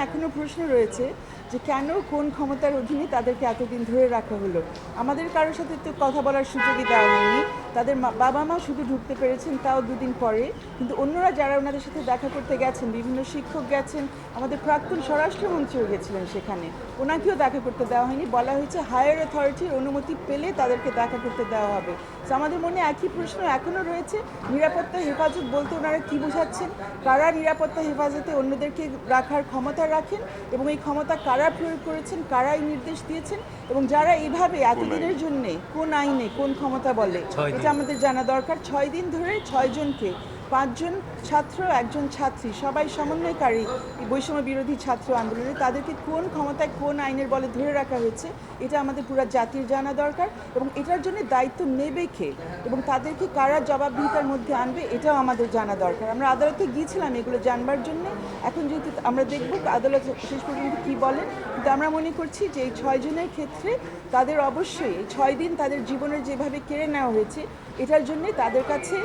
এখনও প্রশ্ন রয়েছে যে কেন কোন ক্ষমতার অধীনে তাদেরকে এতদিন ধরে রাখা হলো। আমাদের কারোর সাথে তো কথা বলার সুযোগই দেওয়া হয়নি। তাদের বাবা মা শুধু ঢুকতে পেরেছেন, তাও দুদিন পরে। কিন্তু অন্যরা যারা ওনাদের সাথে দেখা করতে গেছেন, বিভিন্ন শিক্ষক গেছেন, আমাদের প্রাক্তন স্বরাষ্ট্রমন্ত্রীও গেছিলেন সেখানে, ওনাকেও দেখা করতে দেওয়া হয়নি। বলা হয়েছে হায়ার অথরিটির অনুমতি পেলে তাদেরকে দেখা করতে দেওয়া হবে। তো আমাদের মনে একই প্রশ্ন এখনও রয়েছে, নিরাপত্তা হেফাজত বলতে ওনারা কী বোঝাচ্ছেন, কারা নিরাপত্তা হেফাজতে অন্যদেরকে রাখার ক্ষমতা রাখেন এবং এই ক্ষমতা কারা প্রয়োগ করেছেন, কারা এই নির্দেশ দিয়েছেন এবং যারা এইভাবে এতদিনের জন্যে কোন আইনে কোন ক্ষমতা বলে, এটা আমাদের জানা দরকার। 6 দিন ধরে 6 জনকে, 5 জন ছাত্র, 1 জন ছাত্রী, সবাই সমন্বয়কারী বৈষম্য বিরোধী ছাত্র আন্দোলনে, তাদেরকে কোন ক্ষমতায় কোন আইনের বলে ধরে রাখা হয়েছে এটা আমাদের পুরো জাতির জানা দরকার এবং এটার জন্য দায়িত্ব নেবে কে এবং তাদেরকে কারা জবাবদিহিতার মধ্যে আনবে এটাও আমাদের জানা দরকার। আমরা আদালতে গিয়েছিলাম এগুলো জানবার জন্য। এখন যেহেতু আমরা দেখব আদালত শেষ পর্যন্ত কী বলেন, কিন্তু আমরা মনে করছি যে এই 6 জনের ক্ষেত্রে তাদের অবশ্যই 6 দিন তাদের জীবনের যেভাবে কেড়ে নেওয়া হয়েছে, এটার জন্যে তাদের কাছে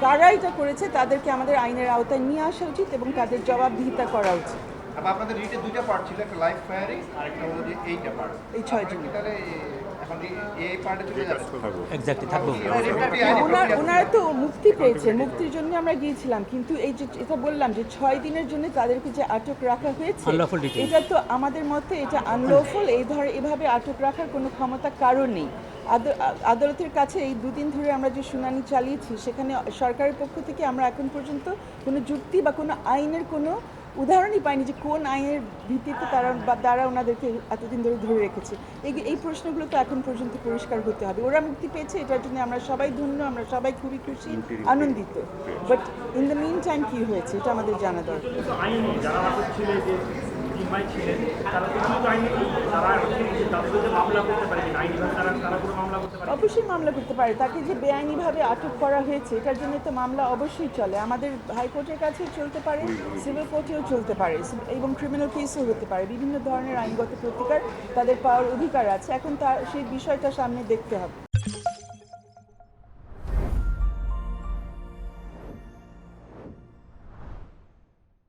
কারা এটা করেছে তাদেরকে আমাদের আইনের আওতায় নিয়ে আসা উচিত এবং তাদের জবাবদিহিতা করা উচিত। আপনাদের রিটে দুইটা পার্ট ছিল, একটা লাইভ ফায়ারিং আর একটা হলো যে এইটা পার্ট। এই 6 জন তাহলে এখন এই পার্টে চলে যাচ্ছে। এক্স্যাক্টলি থাকবো। ওনারা তো মুক্তি পেয়েছেন, মুক্তির জন্য আমরা গিয়েছিলাম, কিন্তু এই যে এটা বললাম যে 6 দিনের জন্য তাদেরকে যে আটক রাখা হয়েছে, এটা তো আমাদের মতে এটা আনলফুল। এভাবে আটক রাখার কোনো ক্ষমতা কারণ নেই। আদালতের কাছে এই 2 দিন ধরে আমরা যে শুনানি চালিয়েছি, সেখানে সরকারের পক্ষ থেকে আমরা এখন পর্যন্ত কোনো যুক্তি বা কোনো আইনের কোনো উদাহরণই পাইনি যে কোন আইনের ভিত্তিতে তারা ওনাদেরকে এতদিন ধরে রেখেছে। এই প্রশ্নগুলো তো এখন পর্যন্ত পরিষ্কার হতে হবে। ওরা মুক্তি পেয়েছে, এটার জন্য আমরা সবাই ধন্য, আমরা সবাই খুবই খুশি, আনন্দিত। But in the mean time কী হয়েছে এটা আমাদের জানা দরকার। অবশ্যই মামলা করতে পারে। তাকে যে বেআইনিভাবে আটক করা হয়েছে এটার জন্য তো মামলা অবশ্যই চলে। আমাদের হাইকোর্টের কাছেও চলতে পারে, সিভিল কোর্টেও চলতে পারে এবং ক্রিমিনাল কেসও হতে পারে। বিভিন্ন ধরনের আইনগত প্রতিকার তাদের পাওয়ার অধিকার আছে। এখন সেই বিষয়টা সামনে দেখতে হবে।